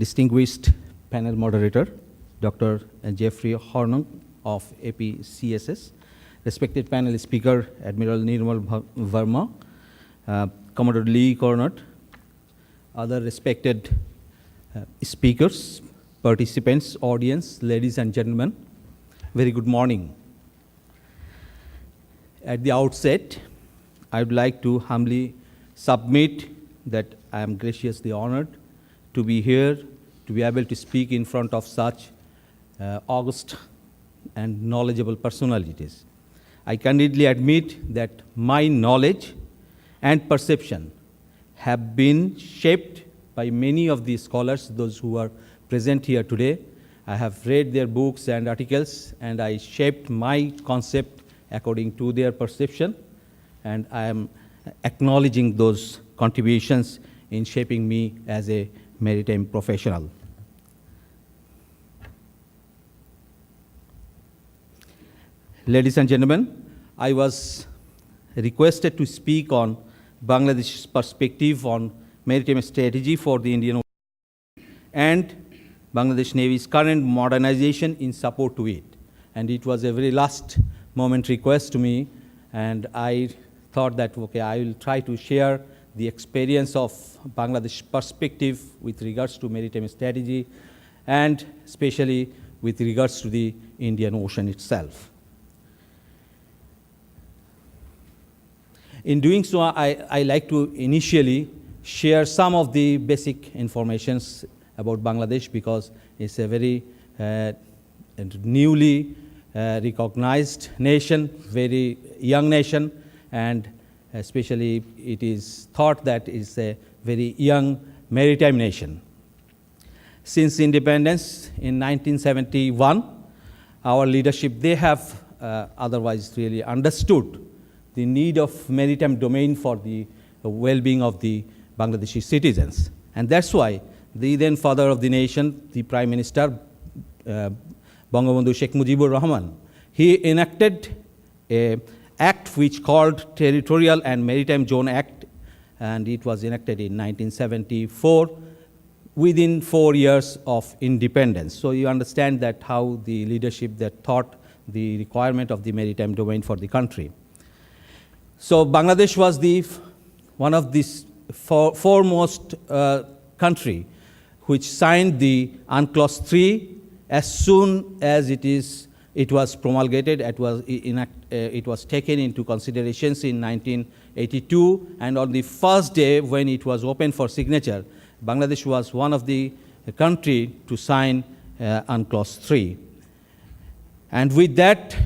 distinguished panel moderator, Dr. Jeffrey Hornung of APCSS, respected panel speaker, Admiral Nirmal Verma, Commodore Lee Cornett, other respected speakers, participants, audience, ladies and gentlemen, very good morning. At the outset, I would like to humbly submit that I am graciously honored to be here, to be able to speak in front of such august and knowledgeable personalities. I candidly admit that my knowledge and perception have been shaped by many of the scholars, those who are present here today. I have read their books and articles, and I shaped my concept according to their perception, and I am acknowledging those contributions in shaping me as a maritime professional. Ladies and gentlemen, I was requested to speak on Bangladesh's perspective on maritime strategy for the Indian Ocean and Bangladesh Navy's current modernization in support to it. And it was a very last moment request to me, and I thought that, okay, I will try to share the experience of Bangladesh perspective with regards to maritime strategy and especially with regards to the Indian Ocean itself. In doing so, I like to initially share some of the basic informations about Bangladesh because it's a very newly recognized nation, very young nation, and especially it is thought that it's a very young maritime nation. Since independence in 1971, our leadership, they have otherwise really understood the need of maritime domain for the well-being of the Bangladeshi citizens. And that's why the then father of the nation, the Prime Minister, Bangabandhu Sheikh Mujibur Rahman, he enacted an act which called Territorial and Maritime Zone Act, and it was enacted in 1974 within 4 years of independence. So you understand that how the leadership that thought the requirement of the maritime domain for the country. So Bangladesh was the one of the foremost country which signed the UNCLOS 3 as soon as it was promulgated. It was taken into considerations in 1982, and on the first day when it was open for signature, Bangladesh was one of the country to sign UNCLOS 3. And with that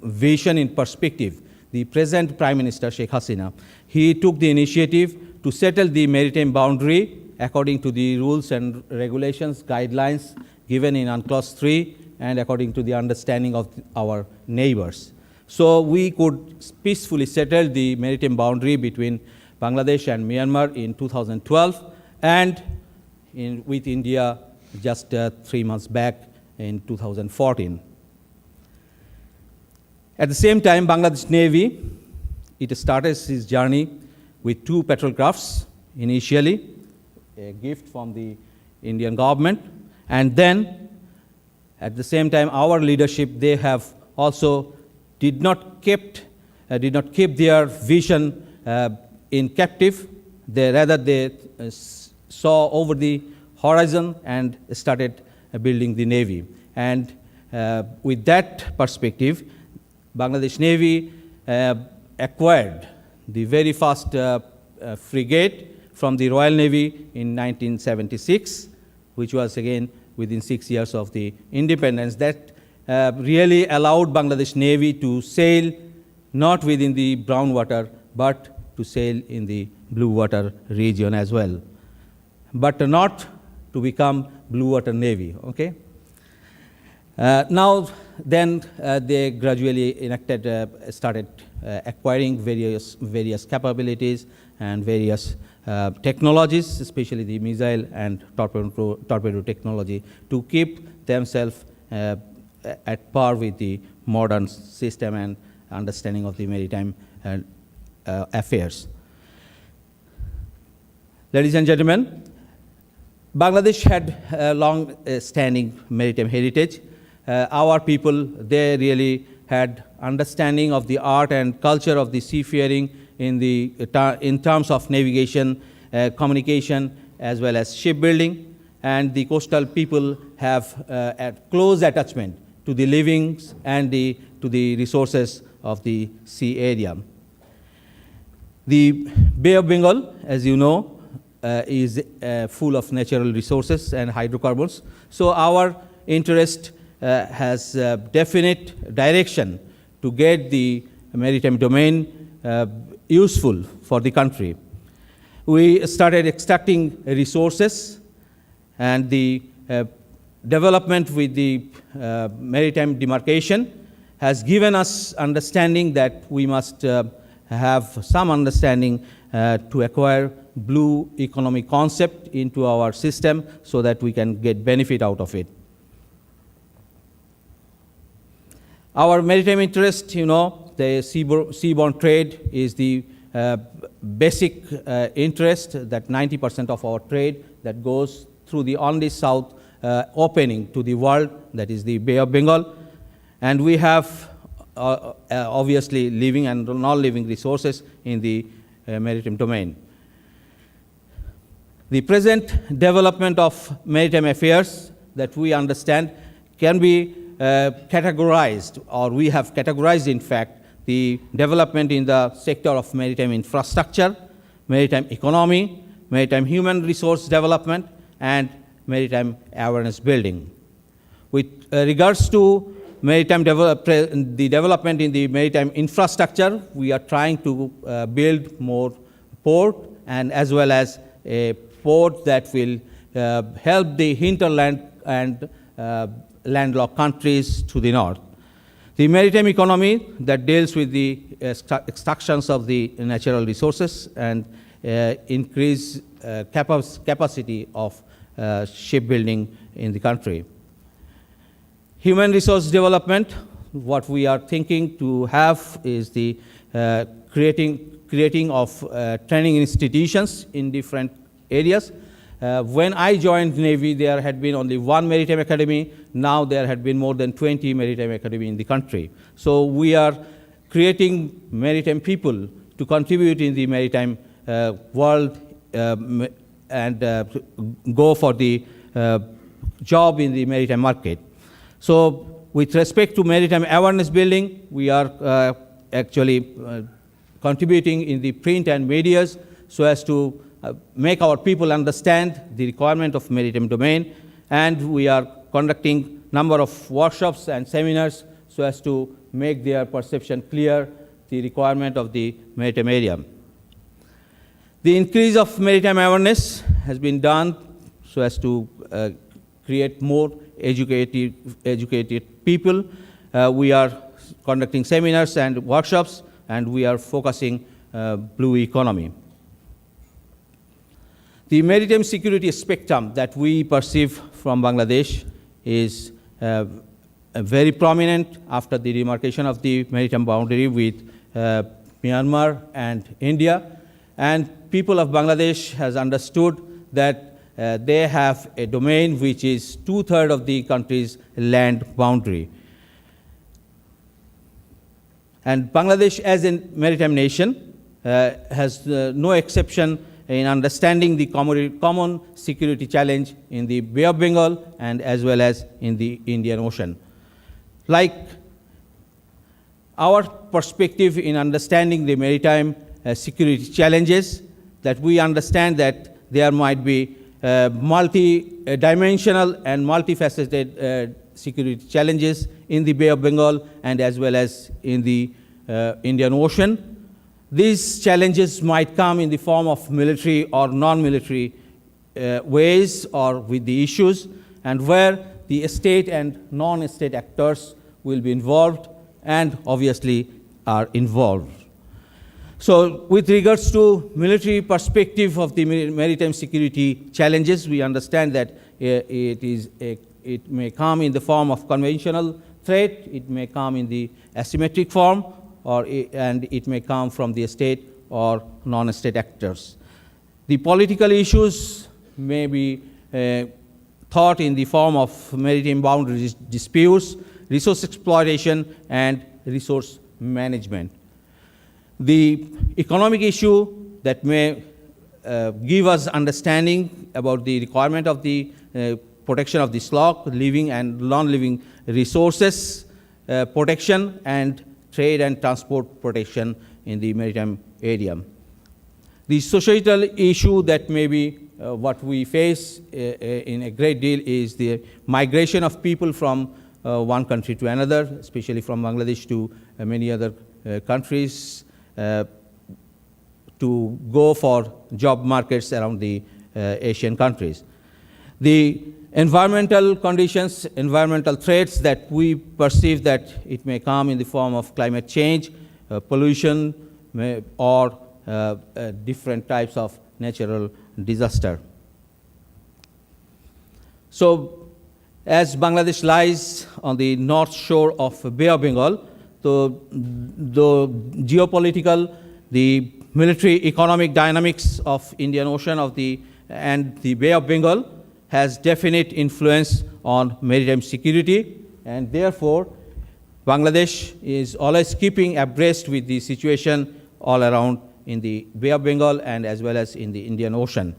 vision in perspective, the present Prime Minister, Sheikh Hasina, he took the initiative to settle the maritime boundary according to the rules and regulations, guidelines given in UNCLOS 3 and according to the understanding of our neighbors. So we could peacefully settle the maritime boundary between Bangladesh and Myanmar in 2012 and with India just 3 months back in 2014. At the same time, Bangladesh Navy, it started its journey with 2 patrol crafts initially, a gift from the Indian government, and then at the same time our leadership, they have also did not keep their vision in captive. They saw over the horizon and started building the Navy. And with that perspective, Bangladesh Navy acquired the very first frigate from the Royal Navy in 1976, which was again within 6 years of the independence. That really allowed Bangladesh Navy to sail not within the brown water, but to sail in the blue water region as well, but not to become blue water Navy, okay? Now, then they gradually started acquiring various capabilities and various technologies, especially the missile and torpedo technology, to keep themselves at par with the modern system and understanding of the maritime affairs. Ladies and gentlemen, Bangladesh had a long-standing maritime heritage. Our people, they really had understanding of the art and culture of the seafaring in terms of navigation, communication, as well as shipbuilding. And the coastal people have a close attachment to the livings and to the resources of the sea area. The Bay of Bengal, as you know, is full of natural resources and hydrocarbons. So our interest has a definite direction to get the maritime domain useful for the country. We started extracting resources, and the development with the maritime demarcation has given us understanding that we must have some understanding to acquire blue economy concept into our system so that we can get benefit out of it. Our maritime interest, you know, the seaborne trade is the basic interest, that 90% of our trade that goes through the only south opening to the world, that is the Bay of Bengal. And we have obviously living and non-living resources in the maritime domain. The present development of maritime affairs that we understand can be categorized, or we have categorized, in fact, the development in the sector of maritime infrastructure, maritime economy, maritime human resource development, and maritime awareness building. With regards to maritime the development in the maritime infrastructure, we are trying to build more port, and as well as a port that will help the hinterland and landlocked countries to the north. The maritime economy that deals with the extractions of the natural resources and increase capacity of shipbuilding in the country. Human resource development, what we are thinking to have is the creating of training institutions in different areas. When I joined Navy, there had been only one maritime academy. Now there had been more than 20 maritime academies in the country. So we are creating maritime people to contribute in the maritime world and go for the job in the maritime market. So with respect to maritime awareness building, we are actually contributing in the print and medias so as to make our people understand the requirement of maritime domain, and we are conducting number of workshops and seminars so as to make their perception clear, the requirement of the maritime area. The increase of maritime awareness has been done so as to create more educated people. We are conducting seminars and workshops, and we are focusing blue economy. The maritime security spectrum that we perceive from Bangladesh is very prominent after the demarcation of the maritime boundary with Myanmar and India. And people of Bangladesh has understood that they have a domain which is 2/3 of the country's land boundary. And Bangladesh, as a maritime nation, has no exception in understanding the common security challenge in the Bay of Bengal and as well as in the Indian Ocean. Like our perspective in understanding the maritime security challenges, that we understand that there might be multi-dimensional and multifaceted security challenges in the Bay of Bengal and as well as in the Indian Ocean. These challenges might come in the form of military or non-military ways or with the issues, and where the state and non-state actors will be involved and obviously are involved. So with regards to military perspective of the maritime security challenges, we understand that it may come in the form of conventional threat, it may come in the asymmetric form, and it may come from the state or non-state actors. The political issues may be thought in the form of maritime boundary disputes, resource exploitation, and resource management. The economic issue that may give us understanding about the requirement of the protection of the slot, living and non-living resources, protection, and trade and transport protection in the maritime area. The societal issue that may be what we face in a great deal is the migration of people from one country to another, especially from Bangladesh to many other countries, to go for job markets around the Asian countries. The environmental conditions, environmental threats that we perceive that it may come in the form of climate change, pollution, or different types of natural disaster. So, as Bangladesh lies on the north shore of Bay of Bengal, the geopolitical, the military economic dynamics of Indian Ocean and the Bay of Bengal has definite influence on maritime security, and therefore Bangladesh is always keeping abreast with the situation all around in the Bay of Bengal and as well as in the Indian Ocean.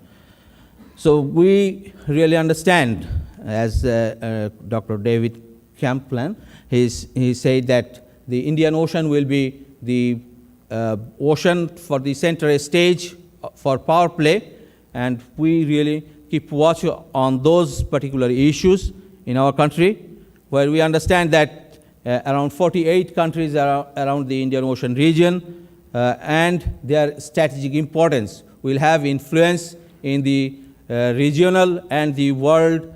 So we really understand, as Dr. David Camplin, he said that the Indian Ocean will be the ocean for the center stage for power play, and we really keep watch on those particular issues in our country, where we understand that around 48 countries are around the Indian Ocean region, and their strategic importance will have influence in the regional and the world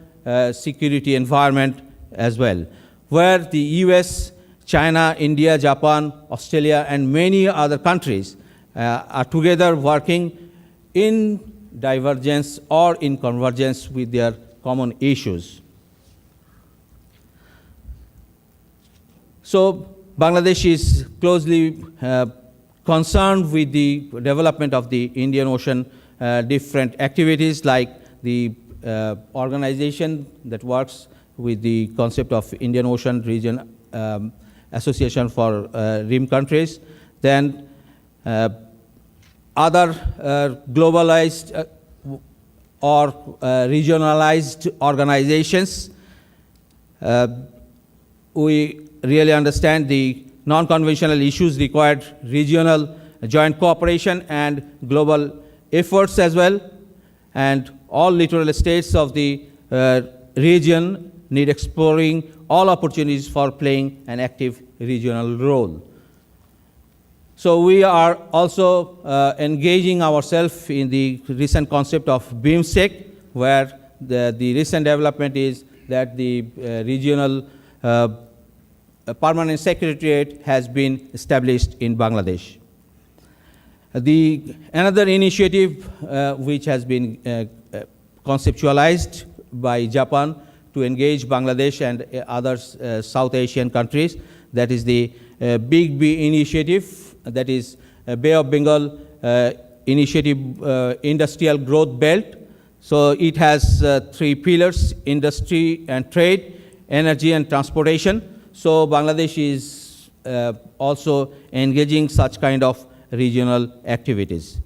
security environment as well, where the US, China, India, Japan, Australia, and many other countries are together working in divergence or in convergence with their common issues. So Bangladesh is closely concerned with the development of the Indian Ocean different activities, like the organization that works with the concept of Indian Ocean Region Association for Rim countries, then other globalized or regionalized organizations. We really understand the non-conventional issues required regional joint cooperation and global efforts as well, and all littoral states of the region need exploring all opportunities for playing an active regional role. So we are also engaging ourselves in the recent concept of BIMSTEC, where the recent development is that the regional permanent secretariat has been established in Bangladesh. Another initiative which has been conceptualized by Japan to engage Bangladesh and other South Asian countries, that is the Big B initiative, that is Bay of Bengal Initiative Industrial Growth Belt. So it has three pillars: industry and trade, energy and transportation. So Bangladesh is also engaging such kind of regional activities.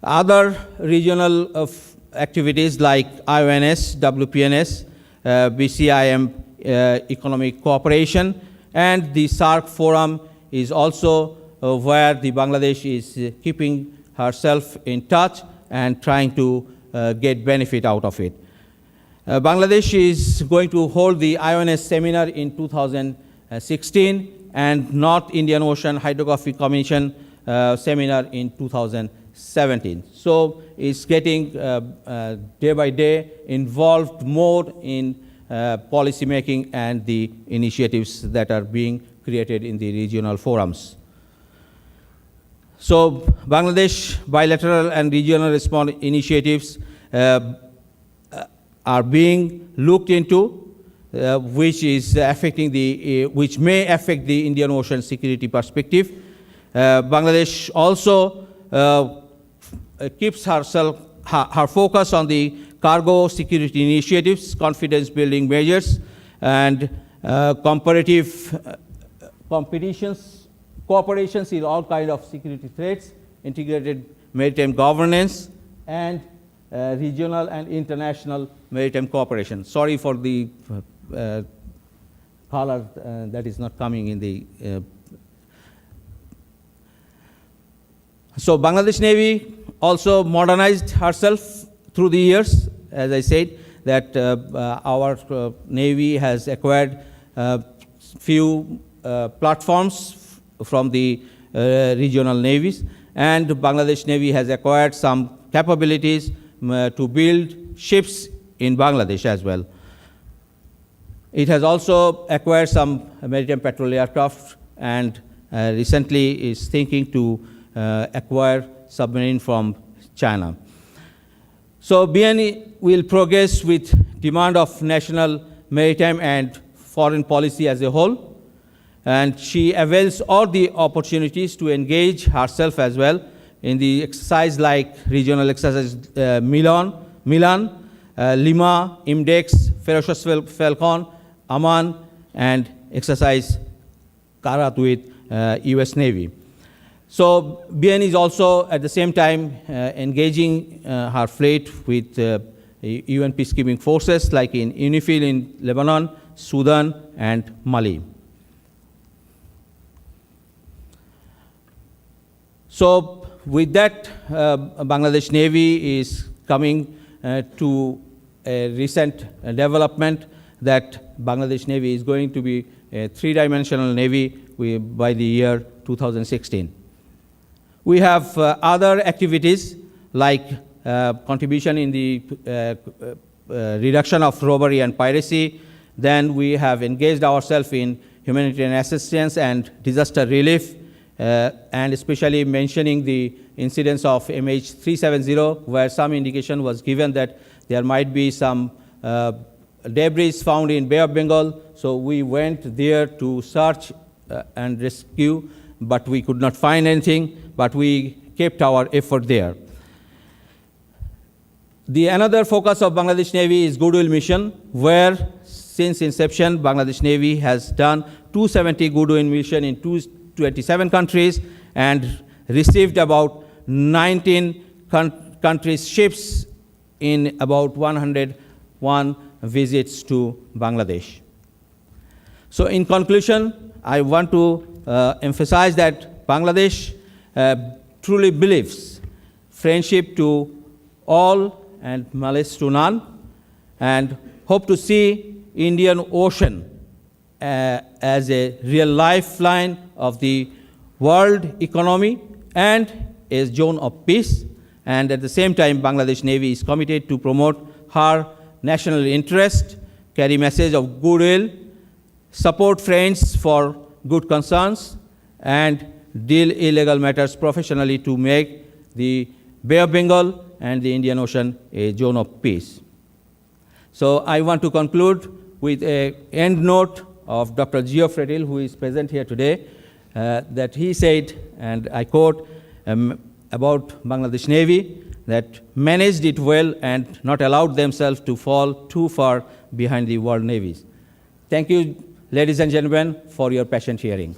Other regional activities like IONS, WPNS, BCIM economic cooperation, and the SAARC forum is also where the Bangladesh is keeping herself in touch and trying to get benefit out of it. Bangladesh is going to hold the IONS seminar in 2016 and North Indian Ocean Hydrographic Commission seminar in 2017. So it's getting day by day involved more in policy making and the initiatives that are being created in the regional forums. So Bangladesh bilateral and regional response initiatives are being looked into, which is affecting which may affect the Indian Ocean security perspective. Bangladesh also keeps her focus on the cargo security initiatives, confidence building measures, and comparative competitions, cooperations in all kinds of security threats, integrated maritime governance, and regional and international maritime cooperation. Sorry for the color that is not coming in the. So Bangladesh Navy also modernized herself through the years. As I said, that our Navy has acquired few platforms from the regional navies, and Bangladesh Navy has acquired some capabilities to build ships in Bangladesh as well. It has also acquired some maritime patrol aircraft, and recently is thinking to acquire submarine from China. So BNE will progress with demand of national maritime and foreign policy as a whole, and she avails all the opportunities to engage herself as well in the exercise like regional exercise Milan, Lima, Imdex, Ferocious Falcon, Aman, and exercise Karat with US Navy. So BNE is also at the same time engaging her fleet with UN peacekeeping forces like in UNIFIL in Lebanon, Sudan, and Mali. So with that, Bangladesh Navy is coming to a recent development that Bangladesh Navy is going to be a three-dimensional Navy by the year 2016. We have other activities like contribution in the reduction of robbery and piracy. Then we have engaged ourselves in humanitarian assistance and disaster relief, and especially mentioning the incidents of MH370, where some indication was given that there might be some debris found in Bay of Bengal. So we went there to search and rescue, but we could not find anything, but we kept our effort there. Another focus of Bangladesh Navy is Goodwill Mission, where since inception, Bangladesh Navy has done 270 Goodwill Mission in 27 countries and received about 19 countries' ships in about 101 visits to Bangladesh. So in conclusion, I want to emphasize that Bangladesh truly believes friendship to all and malice to none, and hope to see Indian Ocean as a real lifeline of the world economy and a zone of peace. And at the same time, Bangladesh Navy is committed to promote her national interest, carry message of goodwill, support friends for good concerns, and deal illegal matters professionally to make the Bay of Bengal and the Indian Ocean a zone of peace. So I want to conclude with an end note of Dr. Gio Fredil, who is present here today, that he said, and I quote, about Bangladesh Navy, that managed it well and not allowed themselves to fall too far behind the world navies. Thank you, ladies and gentlemen, for your patient hearing.